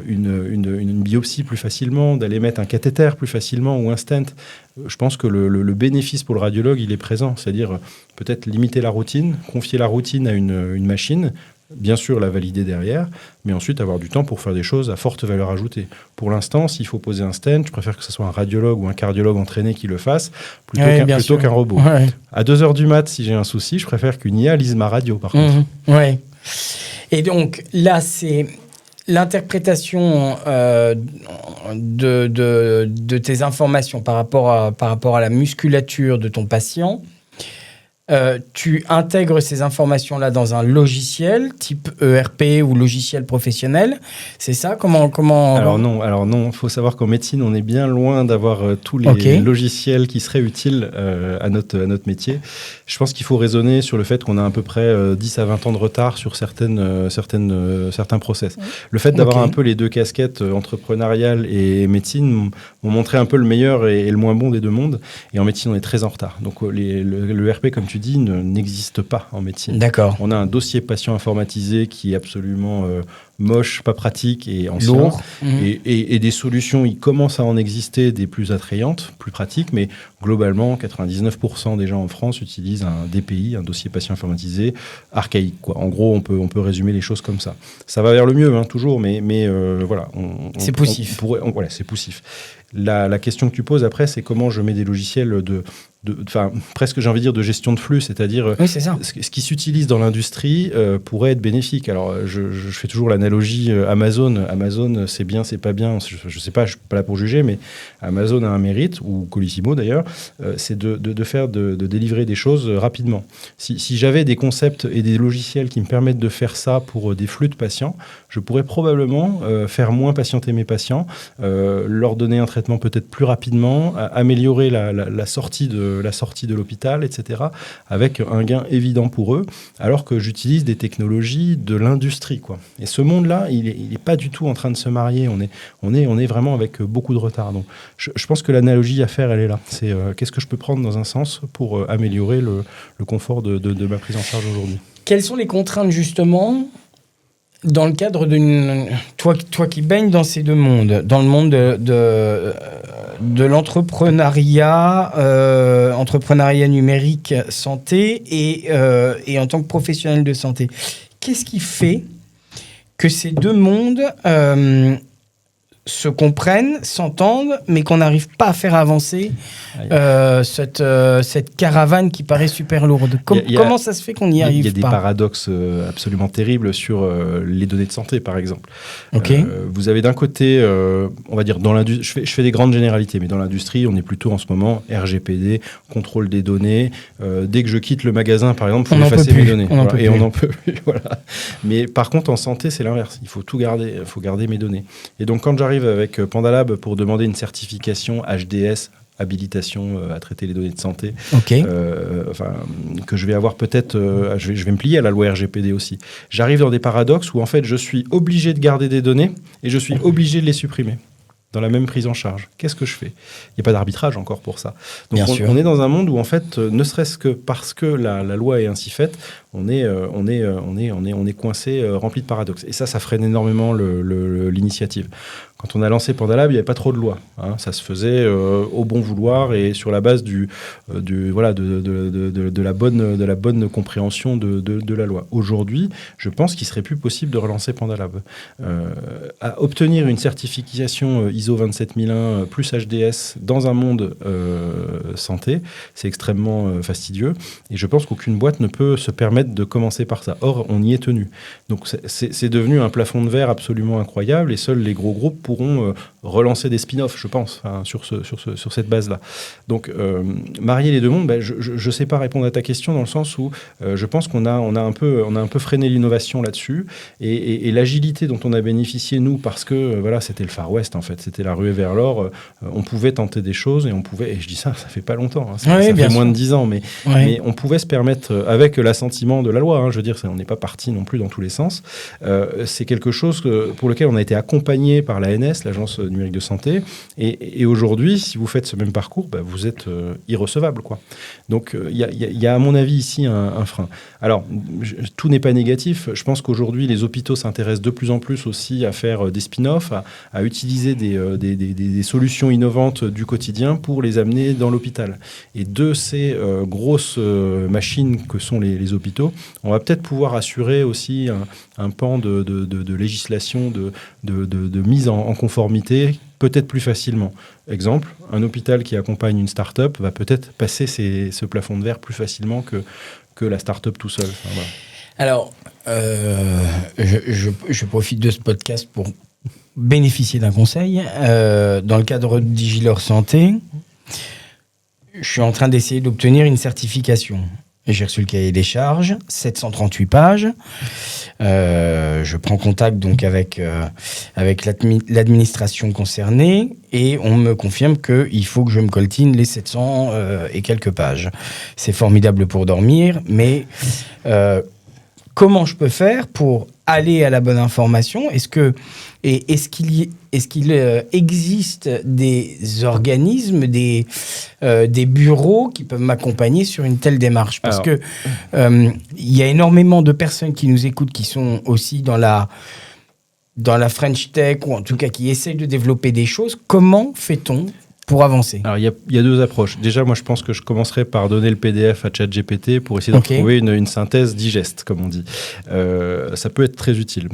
B: une biopsie plus facilement, d'aller mettre un cathéter plus facilement ou un stent. Je pense que le bénéfice pour le radiologue, il est présent. C'est-à-dire peut-être limiter la routine, confier la routine à une machine, bien sûr la valider derrière, mais ensuite avoir du temps pour faire des choses à forte valeur ajoutée. Pour l'instant, s'il faut poser un stent, je préfère que ce soit un radiologue ou un cardiologue entraîné qui le fasse, plutôt qu'un robot. Ouais. À 2h du mat', si j'ai un souci, je préfère qu'une IA lise ma radio, par contre.
A: Ouais. Et donc, là, c'est l'interprétation de tes informations par rapport à la musculature de ton patient. Tu intègres ces informations-là dans un logiciel type ERP ou logiciel professionnel, c'est ça? Comment
B: Alors non, il faut savoir qu'en médecine, on est bien loin d'avoir tous les logiciels qui seraient utiles à notre métier. Je pense qu'il faut raisonner sur le fait qu'on a à peu près 10 à 20 ans de retard sur certains process. Le fait d'avoir un peu les deux casquettes entrepreneuriales et médecine m'ont montré un peu le meilleur et le moins bon des deux mondes. Et en médecine, on est très en retard. Donc le ERP, comme tu dis, n'existe pas en médecine.
A: D'accord.
B: On a un dossier patient informatisé qui est absolument moche, pas pratique et ancien.
A: Lourd.
B: Et des solutions, il commence à en exister des plus attrayantes, plus pratiques, mais globalement, 99% des gens en France utilisent un DPI, un dossier patient informatisé, archaïque, quoi. En gros, on peut résumer les choses comme ça. Ça va vers le mieux, hein, toujours, mais voilà.
A: C'est poussif.
B: Voilà, c'est poussif. La question que tu poses après, c'est comment je mets des logiciels presque j'ai envie de dire de gestion de flux, c'est-à-dire
A: oui, c'est ça.
B: Ce qui s'utilise dans l'industrie pourrait être bénéfique. Alors je fais toujours l'analogie Amazon. Amazon, c'est bien, c'est pas bien, je sais pas, je suis pas là pour juger, mais Amazon a un mérite, ou Colissimo d'ailleurs, c'est de délivrer des choses rapidement. Si j'avais des concepts et des logiciels qui me permettent de faire ça pour des flux de patients, je pourrais probablement faire moins patienter mes patients, leur donner un traitement peut-être plus rapidement, améliorer la sortie de l'hôpital, etc., avec un gain évident pour eux, alors que j'utilise des technologies de l'industrie, quoi. Et ce monde-là, il est pas du tout en train de se marier. On est vraiment avec beaucoup de retard. Donc, je pense que l'analogie à faire, elle est là. C'est qu'est-ce que je peux prendre dans un sens pour améliorer le confort de ma prise en charge aujourd'hui.
A: Quelles sont les contraintes, justement, Dans le cadre d'une... Toi qui baignes dans ces deux mondes, dans le monde de l'entrepreneuriat, entrepreneuriat numérique santé et en tant que professionnel de santé, qu'est-ce qui fait que ces deux mondes se comprennent, s'entendent, mais qu'on n'arrive pas à faire avancer cette caravane qui paraît super lourde. Comment ça se fait qu'on n'y arrive pas ?
B: Il y a des paradoxes absolument terribles sur les données de santé, par exemple.
A: Okay.
B: Vous avez d'un côté, on va dire, dans l'industrie, je fais des grandes généralités, mais dans l'industrie, on est plutôt en ce moment RGPD, contrôle des données. Dès que je quitte le magasin, par exemple, il faut effacer mes données. Et on n'en peut plus. Voilà. Mais par contre, en santé, c'est l'inverse. Il faut tout garder. Il faut garder mes données. Et donc, quand j'arrive avec Pandalab pour demander une certification HDS, habilitation à traiter les données de santé, que je vais avoir peut-être, je vais me plier à la loi RGPD aussi. J'arrive dans des paradoxes où en fait je suis obligé de garder des données et je suis obligé de les supprimer dans la même prise en charge. Qu'est-ce que je fais ? Il n'y a pas d'arbitrage encore pour ça. Donc on est dans un monde où en fait, ne serait-ce que parce que la loi est ainsi faite, on est coincé, rempli de paradoxes. Et ça freine énormément l'initiative. Quand on a lancé Pandalab, il n'y avait pas trop de lois. Hein. Ça se faisait au bon vouloir et sur la base de la bonne compréhension de la loi. Aujourd'hui, je pense qu'il serait plus possible de relancer Pandalab. À obtenir une certification ISO 27001 plus HDS dans un monde santé, c'est extrêmement fastidieux. Et je pense qu'aucune boîte ne peut se permettre de commencer par ça. Or, on y est tenu. Donc, c'est devenu un plafond de verre absolument incroyable et seuls les gros groupes pourront relancer des spin-offs, je pense, sur cette base-là. Donc, marier les deux mondes, je ne sais pas répondre à ta question dans le sens où je pense qu'on a un peu freiné l'innovation là-dessus et l'agilité dont on a bénéficié, nous, parce que c'était le Far West, en fait. C'était la ruée vers l'or. On pouvait tenter des choses et je dis ça fait pas longtemps. Hein, ça fait moins de 10 ans, mais on pouvait se permettre, avec l'assentiment de la loi, hein, je veux dire, on n'est pas parti non plus dans tous les sens. C'est quelque chose pour lequel on a été accompagné par l'ANS, l'Agence numérique de santé, et aujourd'hui, si vous faites ce même parcours, vous êtes irrecevable, quoi. Donc, il y a à mon avis ici un frein. Alors, tout n'est pas négatif. Je pense qu'aujourd'hui, les hôpitaux s'intéressent de plus en plus aussi à faire des spin-offs, à utiliser des solutions innovantes du quotidien pour les amener dans l'hôpital. Et de ces grosses machines que sont les hôpitaux, on va peut-être pouvoir assurer aussi un pan de législation, de mise en conformité, peut-être plus facilement. Exemple, un hôpital qui accompagne une start-up va peut-être passer ce plafond de verre plus facilement que la start-up tout seul. Enfin, voilà.
A: Alors, je profite de ce podcast pour bénéficier d'un conseil. Dans le cadre de Digilor Santé, je suis en train d'essayer d'obtenir une certification. J'ai reçu le cahier des charges, 738 pages. Je prends contact donc avec l'administration concernée et on me confirme qu'il faut que je me coltine les 700 et quelques pages. C'est formidable pour dormir, mais comment je peux faire pour aller à la bonne information ? Est-ce qu'il existe des organismes, des bureaux qui peuvent m'accompagner sur une telle démarche ? Parce que il y a énormément de personnes qui nous écoutent qui sont aussi dans la French Tech ou en tout cas qui essayent de développer des choses. Comment fait-on pour avancer ?
B: Alors, il y a deux approches. Déjà, moi, je pense que je commencerai par donner le PDF à ChatGPT pour essayer de trouver une synthèse digeste, comme on dit. Ça peut être très utile.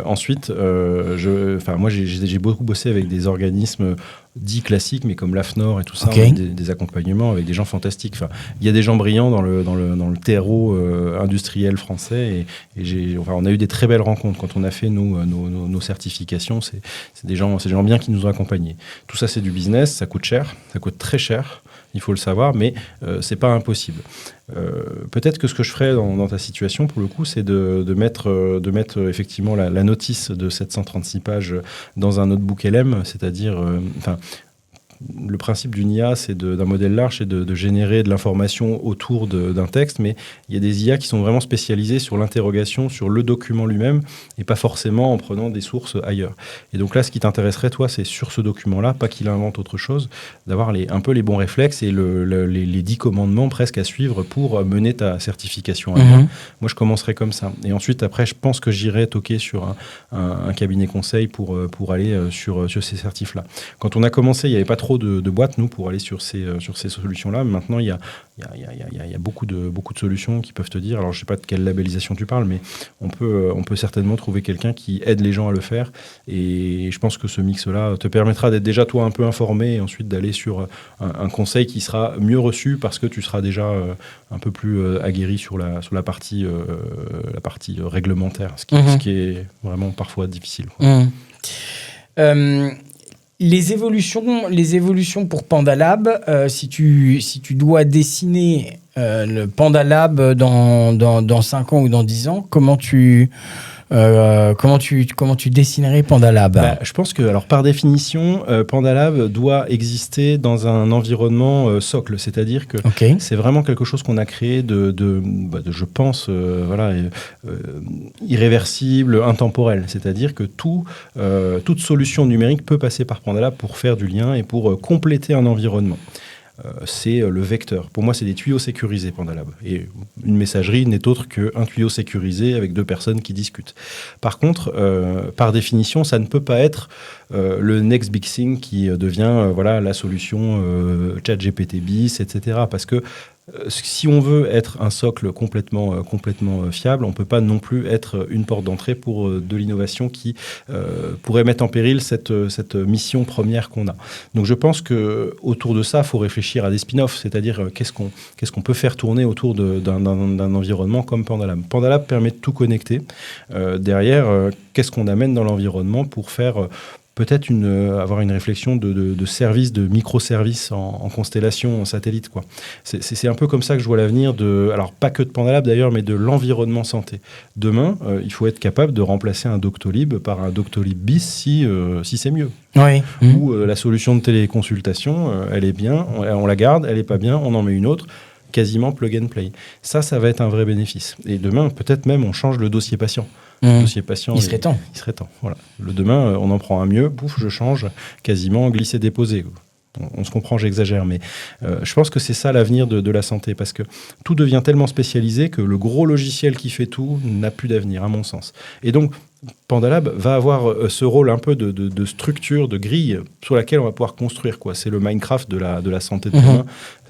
B: Ensuite, moi, j'ai beaucoup bossé avec des organismes dits classiques, mais comme l'AFNOR et tout ça, des accompagnements avec des gens fantastiques. Enfin, il y a des gens brillants dans le terreau industriel français et on a eu des très belles rencontres quand on a fait nos certifications. C'est des gens bien qui nous ont accompagnés. Tout ça, c'est du business, ça coûte cher, ça coûte très cher. Il faut le savoir, mais c'est pas impossible. Peut-être que ce que je ferais dans ta situation, pour le coup, c'est de mettre effectivement la notice de 736 pages dans un notebook LM, c'est-à-dire, le principe d'une IA, d'un modèle large, c'est de générer de l'information autour d'un texte, mais il y a des IA qui sont vraiment spécialisées sur l'interrogation, sur le document lui-même, et pas forcément en prenant des sources ailleurs. Et donc là, ce qui t'intéresserait, toi, c'est sur ce document-là, pas qu'il invente autre chose, d'avoir un peu les bons réflexes et les 10 commandements presque à suivre pour mener ta certification. Moi, je commencerai comme ça. Et ensuite, après, je pense que j'irai toquer sur un cabinet conseil pour aller sur ces certifs-là. Quand on a commencé, il n'y avait pas trop de boîtes, nous, pour aller sur ces solutions-là. Mais maintenant, il y a beaucoup de solutions qui peuvent te dire, alors je ne sais pas de quelle labellisation tu parles, mais on peut certainement trouver quelqu'un qui aide les gens à le faire. Et je pense que ce mix-là te permettra d'être déjà, toi, un peu informé et ensuite d'aller sur un conseil qui sera mieux reçu parce que tu seras déjà un peu plus aguerri sur la partie réglementaire, ce qui est vraiment parfois difficile.
A: Les évolutions pour Pandalab, si tu dois dessiner le Pandalab dans 5 ans ou dans 10 ans, comment tu dessinerais Pandalab?
B: Je pense que, alors, par définition, Pandalab doit exister dans un environnement socle, c'est-à-dire que c'est vraiment quelque chose qu'on a créé je pense, irréversible, intemporel. C'est-à-dire que toute solution numérique peut passer par Pandalab pour faire du lien et pour compléter un environnement. C'est le vecteur. Pour moi, c'est des tuyaux sécurisés, Pandalab. Et une messagerie n'est autre qu'un tuyau sécurisé avec 2 personnes qui discutent. Par contre, par définition, ça ne peut pas être le next big thing qui devient la solution ChatGPT bis, etc. Parce que si on veut être un socle complètement fiable, on ne peut pas non plus être une porte d'entrée pour de l'innovation qui pourrait mettre en péril cette mission première qu'on a. Donc je pense qu'autour de ça, il faut réfléchir à des spin-offs, c'est-à-dire qu'est-ce qu'on peut faire tourner autour d'un environnement comme Pandalab. Pandalab permet de tout connecter. Derrière, qu'est-ce qu'on amène dans l'environnement pour faire... peut-être avoir une réflexion de services, de microservices en constellation, en satellite, quoi. C'est un peu comme ça que je vois l'avenir alors pas que de Pandalab d'ailleurs, mais de l'environnement santé. Demain, il faut être capable de remplacer un Doctolib par un Doctolib bis si c'est mieux.
A: Oui.
B: Ou la solution de téléconsultation, elle est bien, on la garde, elle n'est pas bien, on en met une autre. Quasiment plug and play. Ça va être un vrai bénéfice. Et demain, peut-être même, on change le dossier patient. Le dossier patient,
A: il serait temps.
B: Voilà. Demain, on en prend un mieux, pouf, je change, quasiment glisser-déposer. On se comprend, j'exagère, mais je pense que c'est ça l'avenir de la santé, parce que tout devient tellement spécialisé que le gros logiciel qui fait tout n'a plus d'avenir, à mon sens. Et donc, Pandalab va avoir ce rôle un peu de structure, de grille sur laquelle on va pouvoir construire, quoi. C'est le Minecraft de la santé de demain.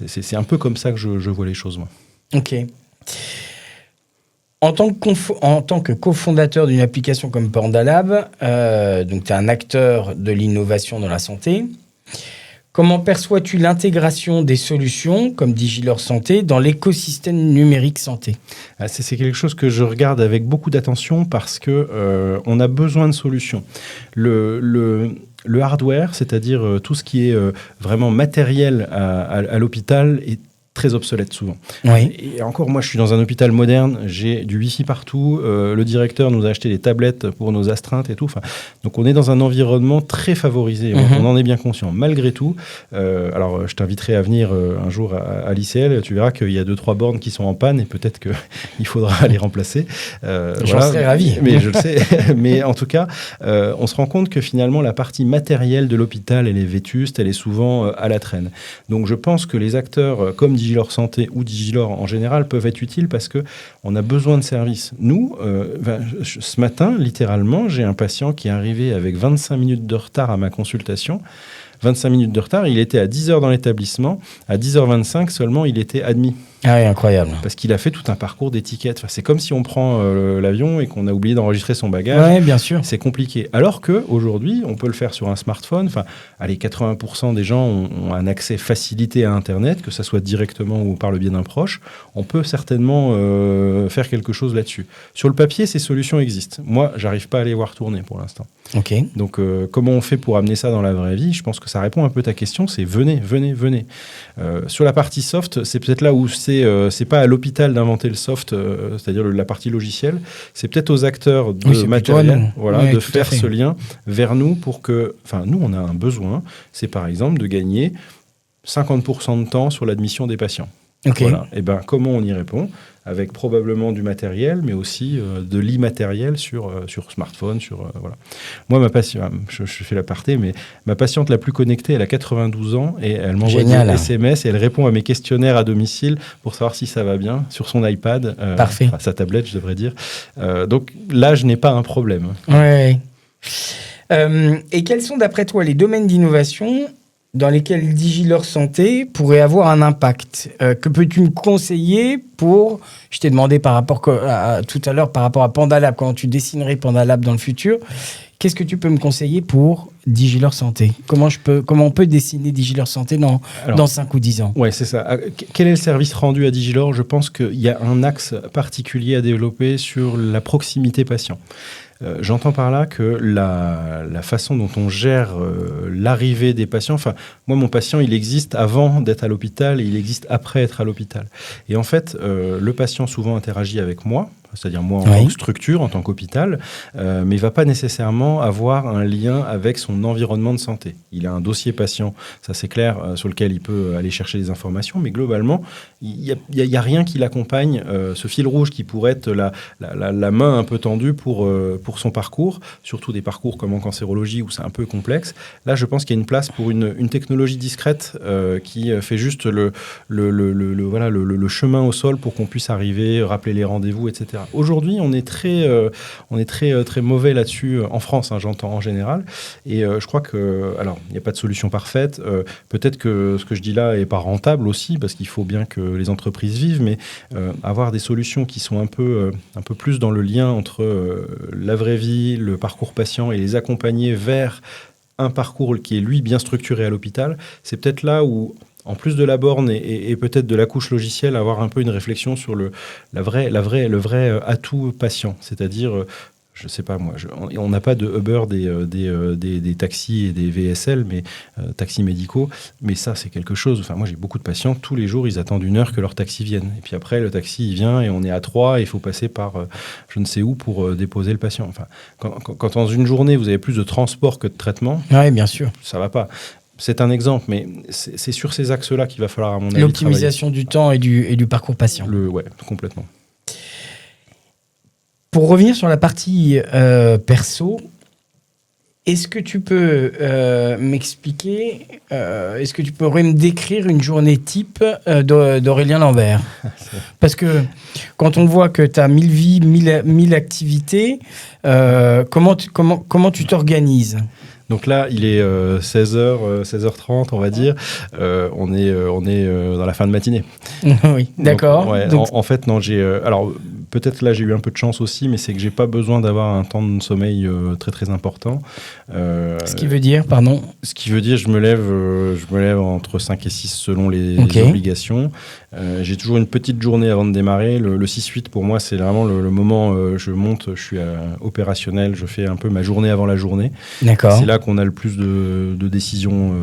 B: C'est un peu comme ça que je vois les choses, moi.
A: Ok. En tant que cofondateur d'une application comme Pandalab, donc tu es un acteur de l'innovation dans la santé, comment perçois-tu l'intégration des solutions comme Digilor Santé dans l'écosystème numérique santé?
B: C'est quelque chose que je regarde avec beaucoup d'attention parce que on a besoin de solutions. Le hardware, c'est-à-dire tout ce qui est vraiment matériel à l'hôpital, est très obsolète souvent.
A: Oui.
B: Et encore, moi, je suis dans un hôpital moderne, j'ai du Wi-Fi partout, le directeur nous a acheté des tablettes pour nos astreintes et tout. Donc, on est dans un environnement très favorisé. On en est bien conscient. Malgré tout, alors, je t'inviterai à venir un jour à l'ICL, tu verras qu'il y a 2-3 bornes qui sont en panne et peut-être qu'il faudra les remplacer.
A: J'en serais ravi.
B: Mais je le sais. Mais en tout cas, on se rend compte que finalement, la partie matérielle de l'hôpital, elle est vétuste, elle est souvent à la traîne. Donc, je pense que les acteurs comme Digilor Santé ou Digilor en général peuvent être utiles parce qu'on a besoin de services. Nous, ce matin, littéralement, j'ai un patient qui est arrivé avec 25 minutes de retard à ma consultation. 25 minutes de retard, il était à 10h dans l'établissement. À 10h25 seulement, il était admis.
A: Ah oui, incroyable.
B: Parce qu'il a fait tout un parcours d'étiquette. C'est comme si on prend l'avion et qu'on a oublié d'enregistrer son bagage.
A: Oui, bien sûr.
B: C'est compliqué. Alors qu'aujourd'hui, on peut le faire sur un smartphone. 80% des gens ont un accès facilité à Internet, que ça soit directement ou par le biais d'un proche. On peut certainement faire quelque chose là-dessus. Sur le papier, ces solutions existent. Moi, j'arrive pas à les voir tourner pour l'instant.
A: Ok.
B: Donc, comment on fait pour amener ça dans la vraie vie? Je pense que que ça répond un peu à ta question, c'est venez. Sur la partie soft, c'est peut-être là où c'est pas à l'hôpital d'inventer le soft, c'est-à-dire la partie logicielle, c'est peut-être aux acteurs de matériel de faire ce lien vers nous pour que, nous on a un besoin, c'est par exemple de gagner 50% de temps sur l'admission des patients.
A: Okay.
B: Voilà. Et comment on y répond ? Avec probablement du matériel, mais aussi de l'immatériel sur smartphone. Voilà. Moi, ma patiente, je fais l'aparté, mais ma patiente la plus connectée, elle a 92 ans et elle m'envoie des SMS et elle répond à mes questionnaires à domicile pour savoir si ça va bien sur son iPad.
A: Parfait.
B: Sa tablette, je devrais dire. Donc là, je n'ai pas un problème.
A: Ouais. Et quels sont, d'après toi, les domaines d'innovation dans lesquels DigiLore Santé pourrait avoir un impact? Que peux-tu me conseiller pour... Je t'ai demandé tout à l'heure par rapport à Pandalab, comment tu dessinerais Pandalab dans le futur. Qu'est-ce que tu peux me conseiller pour DigiLore Santé? Comment on peut dessiner DigiLore Santé dans 5 ou 10 ans?
B: Oui, c'est ça. Quel est le service rendu à DigiLore? Je pense qu'il y a un axe particulier à développer sur la proximité patient. J'entends par là que la façon dont on gère l'arrivée des patients, moi, mon patient, il existe avant d'être à l'hôpital et il existe après être à l'hôpital. Et en fait, le patient souvent interagit avec moi, c'est-à-dire moi en tant que structure, en tant qu'hôpital, mais il ne va pas nécessairement avoir un lien avec son environnement de santé. Il a un dossier patient, ça c'est clair, sur lequel il peut aller chercher des informations, mais globalement, il n'y a rien qui l'accompagne, ce fil rouge qui pourrait être la main un peu tendue pour son parcours, surtout des parcours comme en cancérologie où c'est un peu complexe. Là, je pense qu'il y a une place pour une technologie discrète qui fait juste le chemin au sol pour qu'on puisse arriver, rappeler les rendez-vous, etc. Aujourd'hui, on est très mauvais là-dessus en France, j'entends en général. Et je crois que, alors, il n'y a pas de solution parfaite. Peut-être que ce que je dis là n'est pas rentable aussi, parce qu'il faut bien que les entreprises vivent, mais avoir des solutions qui sont un peu plus dans le lien entre la vraie vie, le parcours patient et les accompagner vers un parcours qui est, lui, bien structuré à l'hôpital, c'est peut-être là où, en plus de la borne et peut-être de la couche logicielle, avoir un peu une réflexion sur le vrai atout patient. C'est-à-dire, je ne sais pas moi, on n'a pas de Uber des taxis et des VSL, mais taxis médicaux, mais ça c'est quelque chose. Moi j'ai beaucoup de patients, tous les jours ils attendent 1 heure que leur taxi vienne. Et puis après le taxi il vient et on est à 3 et il faut passer par je ne sais où pour déposer le patient. Quand dans une journée vous avez plus de transport que de traitement,
A: bien sûr,
B: ça ne va pas. C'est un exemple, mais c'est sur ces axes-là qu'il va falloir, à mon avis,
A: l'optimisation du temps et du parcours patient.
B: Oui, complètement.
A: Pour revenir sur la partie perso, est-ce que tu peux m'expliquer, est-ce que tu pourrais me décrire une journée type d'Aurélien Lambert? Parce que quand on voit que tu as 1000 vies, 1000 activités, comment tu t'organises?
B: Donc là, il est 16h, 16h30, on va dire. On est dans la fin de matinée.
A: Oui, d'accord.
B: En fait, non, alors, peut-être là, j'ai eu un peu de chance aussi, mais c'est que j'ai pas besoin d'avoir un temps de sommeil très, très important.
A: Ce qui veut dire, pardon?
B: Ce qui veut dire, je me lève entre 5 et 6 selon les obligations. J'ai toujours une petite journée avant de démarrer. Le 6-8, pour moi, c'est vraiment le moment je monte, je suis opérationnel, je fais un peu ma journée avant la journée.
A: D'accord.
B: C'est là qu'on a le plus de décisions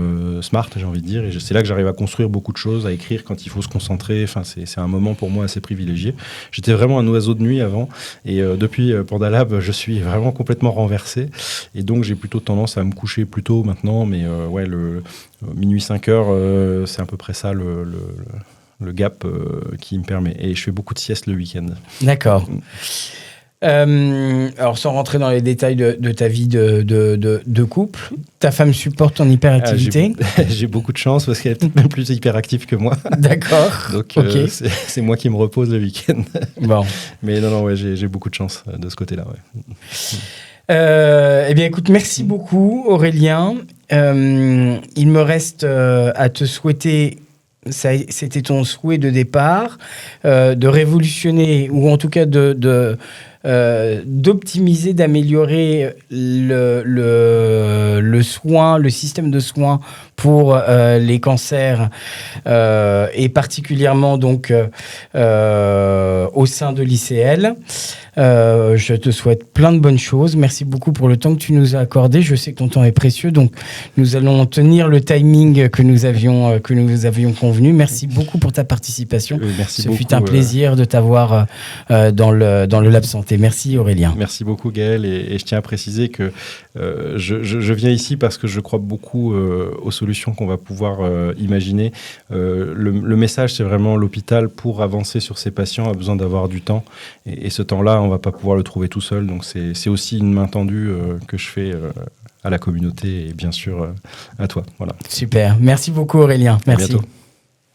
B: smart, j'ai envie de dire. Et c'est là que j'arrive à construire beaucoup de choses, à écrire quand il faut se concentrer. C'est un moment pour moi assez privilégié. J'étais vraiment un oiseau de nuit avant. Et depuis Pandalab, je suis vraiment complètement renversé. Et donc, j'ai plutôt tendance à me coucher plus tôt maintenant. Mais minuit 5 heures, c'est à peu près ça le gap qui me permet. Et je fais beaucoup de siestes le week-end.
A: D'accord. Alors, sans rentrer dans les détails de ta vie de couple, ta femme supporte ton hyperactivité?
B: J'ai beaucoup de chance parce qu'elle est peut-être même plus hyperactive que moi.
A: D'accord.
B: Donc, c'est moi qui me repose le week-end.
A: Bon.
B: Mais non, j'ai beaucoup de chance de ce côté-là.
A: Eh bien, écoute, merci beaucoup, Aurélien. Il me reste à te souhaiter... C'était ton souhait de départ, de révolutionner, ou en tout cas d'optimiser, d'améliorer le soin, le système de soins pour les cancers et particulièrement donc au sein de l'ICL. Je te souhaite plein de bonnes choses. Merci beaucoup pour le temps que tu nous as accordé. Je sais que ton temps est précieux, donc nous allons tenir le timing que nous avions convenu. Merci beaucoup pour ta participation.
B: Merci
A: Ce
B: beaucoup.
A: fut un plaisir de t'avoir dans le Lab Santé. Merci Aurélien.
B: Merci beaucoup Gaël, et je tiens à préciser que je viens ici parce que je crois beaucoup aux solutions qu'on va pouvoir imaginer. Le message, c'est vraiment l'hôpital, pour avancer sur ses patients, a besoin d'avoir du temps, et ce temps-là, on ne va pas pouvoir le trouver tout seul. Donc c'est aussi une main tendue que je fais à la communauté et bien sûr à toi. Voilà.
A: Super. Merci beaucoup Aurélien. Merci.
B: À bientôt.